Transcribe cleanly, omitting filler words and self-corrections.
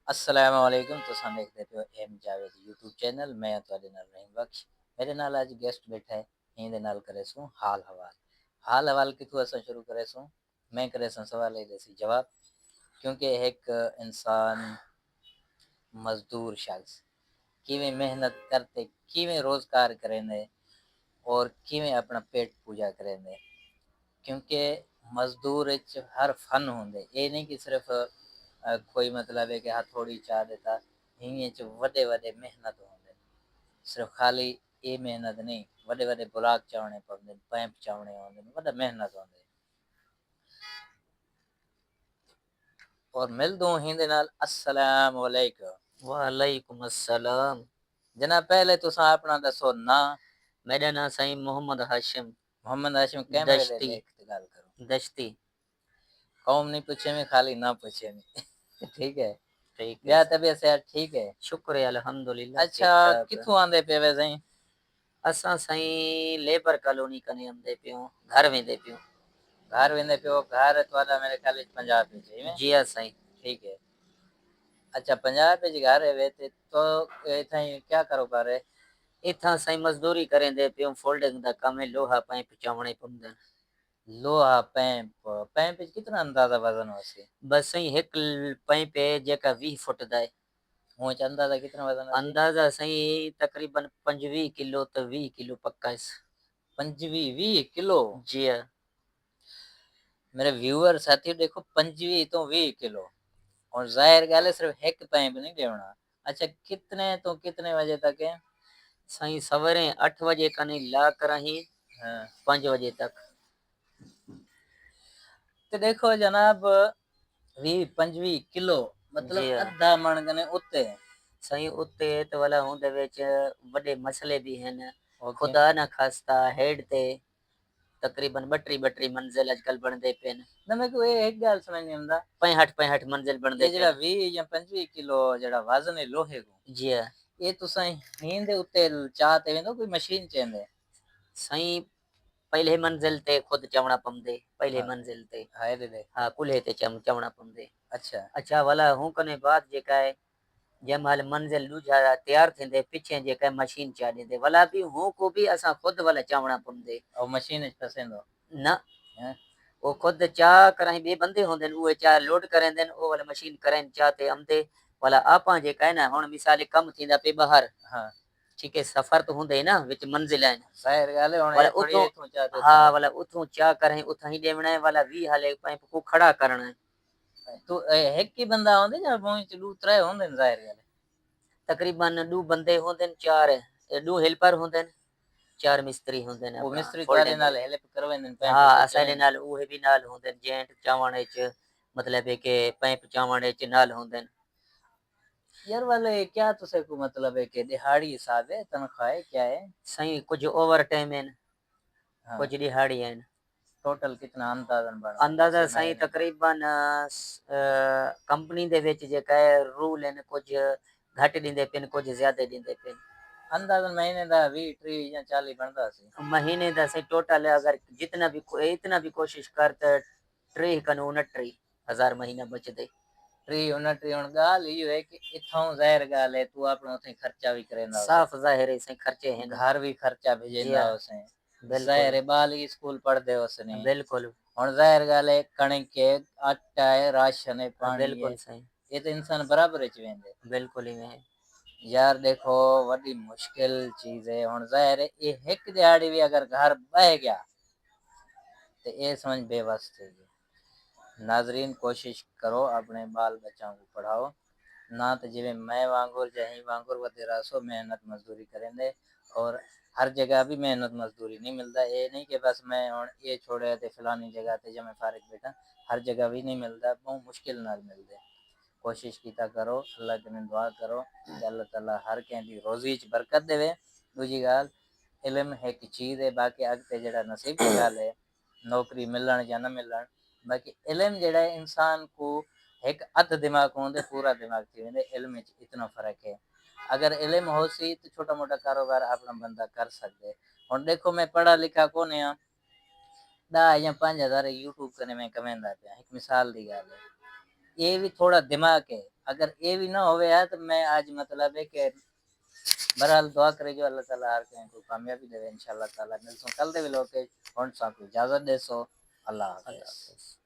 अस्सलाम वालेकुम। तुसां देखदे पियो एम जावेद यूट्यूब चैनल। मैं तुहाडे नाल रहीम बख्श। मेरे नाल अज गेस्ट बैठा है। इहदे नाल करेसूं हाल हवाल। हाल हवाल किथों असां शुरू करेसूं? मैं करेसूं सवाल ए देसी जवाब। क्योंकि एक इंसान मजदूर शख्स किवें मेहनत करते किवें रोजगार करेंदे और किवें अपना पेट पूजा करेंदे। क्योंकि मजदूर विच हर फन होंदे। ये नहीं कि सिर्फ कोई मतलब है कि हथौड़ी चा देता। हिंगे च वडे वडे मेहनत होंदे। सिर्फ खाली ये मेहनत नहीं, वडे वडे बुलाक चावणे पवंदे, पैंप चावणे होंदे, वडा मेहनत होंदे। और मिल दूं हिंदे नाल अस्सलाम वालेकुम। वालेकुम अस्सलाम। जनाब पहले तुसां अपना दसो ना। मेरा नाम साईं मोहम्मद हाशिम मोहम्मद हाशिम कैमरे दे दश्ती लेके ते गल करो। दश्ती। कौम नहीं पूछे में, खाली ना पूछे में। ठीक है। ठीक है, ब्याह तबीयत सेहत ठीक है? शुक्र है अल्हम्दुलिल्लाह ठीक अच्छा, ठाक। किथों आंदे पे वे साईं? असां साईं लेबर कॉलोनी कने आंदे पियो, घर वेंदे पियो। घर वेंदे पियो? घर तुहाडा मेरे ख्याल विच पंजाब विच है इवें? जी हाँ साईं। ठीक है। अच्छा, पंजाब विच घर है वे ते तो इथाई क्या कारोबार है? इथां साईं मजदूरी करेंदे पियो, फोल्डिंग दा कम है, लोहा पाइप चावणे पवंदन। लोहा पैंप। पैंप विच कितना अंदाजा वजन होसी? बस साईं हिक पाइप है जेका 20 फुट दा है। हुंच अंदाजा कितना वजन होसी? अंदाजा साईं तकरीबन 25 किलो तो 20 किलो पक्का है। 25-20 किलो? जी हाँ। मेरे व्यूअर साथियों देखो, 25 तो 20 किलो। और जाहिर गल है सिर्फ एक पैंप नहीं देवना। अच्छा, कितने तो कितने बजे तक है? साईं सवेरे 8 बजे कने ला कर ही हाँ। 5 बजे तक। तो देखो जनाब, 20-25 किलो जी मतलब हाँ अद्धा मण कने उत्ते। साईं उत्ते ते वाला हुंदे विच वॾे मसले भी हन। ओके। खुदा ना खास्ता हेड ते तकरीबन 32 मंजिल अजकल बनदे पिन। ना मेरे को ये एक गल समझ नहीं आंदा। 65 मंजिल बनदे ये जेड़ा पिन। 20 या 25 किलो जेड़ा वजन है लोहे को, जी हाँ ये तुसां हींद दे उत्ते चाह ते वेंदो कोई मशीन चेंदे? साईं पहले मंजिल ते खुद चवणा पवंदे, पहले हाँ। मंजिल ते। हाय दे दे। हाँ कुल्हे ते चवणा पवंदे। अच्छा। अच्छा वाला हूं कने बाद जेका है जंहिं महिल मंजिल ॾूजा तैयार थींदे पिछे जेका मशीन चा ॾींदे वला भी हूं को भी असां खुद वाला चवणा पवंदे। और मशीन च फसेंदो? न हैं? वो खुद चाह कराई ॿे बंदे होंदे उहे चाह लोड करेंदे ओ वाला मशीन करें चाह ते आंदे वाला आपा जेका है ना हुन मिसाल कम थींदा पे बाहर। हाँ। ठीक है सफर तो होंदे ना विच मंजिल आहिनि ज़ाहिर ॻाल्हि है, हुण वाला ये थोड़ी उतों। इथों चाह ते उथां हाँ वाला वठो। उतों चाह करें उथां ही ॾेवणा है वाला वी हाले पाइप को खड़ा करणा है। तो हिक ही बंदा होंदे या मुंह च 2-3 होंदे ज़ाहिर ॻाल्हि है? तकरीबन 2 बंदे होंदे 4 2 हेल्पर होंदे 4 मिस्त्री होंदे वो अपना मिस्त्री तुम्हारे फोल्डिंग नाल दे। हेल्प करवाइंदे पैंप हाँ पूंच असाडे वेंदे? नाल उहे भी नाल होंदे जेंट चावण च मतलब है के पाइप चावण च नाल होंदे। यार वाले क्या तुसे को मतलब है कि दिहाड़ी हिसाब है, तनख्वाह है, क्या है? सही कुछ ओवर टाइम है हाँ। कुछ दिहाड़ी है। टोटल कितना अंदाजन बना अंदाजा छे सही महीने? तकरीबन कंपनी दे विच जेका है रूल है कुछ घट दींदे पिन कुछ ज्यादा दींदे पिन। अंदाजन महीने दा 20-30 या 40 बनदा सी? महीने दा सही टोटल अगर जितना भी इतना भी कोशिश कर त 3 29 हजार महीना बचदे। 30-29 हुण ॻाल्हि इहो है कि इथों ज़ाहिर ॻाल्हि है तू अपनो उथे खर्चा भी करेंदा हुसे, साफ ज़ाहिर है सही खर्चे हैं। घर भी खर्चा जी भेजेंदा हाँ हुसे, ज़ाहिर बिल्कुल है ॿाल भी स्कूल पढ़दे हुसने। बिल्कुल। हुण ज़ाहिर ॻाल्हि है कणिक है, आटा है, राशन है, पानी है, बिल्कुल सही ये तो इंसान बराबर अच वेंदे। बिल्कुल ही में। यार देखो, वॾी मुश्किल चीज़ है। हुण ज़ाहिर है ये हिक दिहाड़ी भी अगर घर बह गया तो ये समझ बेबस थी गई। नाजरीन कोशिश करो अपने बाल बच्चों को पढ़ाओ, ना तो जिवें मैं वांगुर जहीं वांगुर वधेरा सो मेहनत मजदूरी करेंदे। और हर जगह भी मेहनत मजदूरी नहीं मिलता। ये नहीं कि बस मैं हुण ये छोड़े ते फलानी जगह ते जब मैं फारिग बैठा, हर जगह भी नहीं मिलता, बहुत मुश्किल नाल मिलदे। कोशिश कीता करो, अल्लाह कने दुआ करो कि अल्लाह ताला हर कंहिं दी रोज़ी च बरकत देवे। दूजी ॻाल्हि, इल्म एक चीज़ है, बाकी अॻिते जेड़ा नसीब दी ॻाल्हि है, नौकरी मिलण या न मिलण, बाकी इल्म जेड़ा है इंसान को एक अध दिमाग होंदे पूरा दिमाग थी वेंदे। इल्म विच इतना फ़र्क है। अगर इल्म होसी तो छोटा मोटा कारोबार अपना बंदा कर सकदे। हुण देखो मैं पढ़ा लिखा कोन्हे आ, 10 या 5 हज़ार यूट्यूब कने मैं कमांदा पिया, एक मिसाल दी गल है। ये भी थोड़ा दिमाग है। अगर ये भी ना होवे है तो मैं आज मतलब है कि बहरहाल दुआ करे जो अल्लाह ताला हर कहीं को कामयाबी देवे इंशाल्लाह ताला मिलसो कल दे लोग के कौन सा को इजाजत देसो अल्लाह अल्लाह हाफिज। हाफिज़।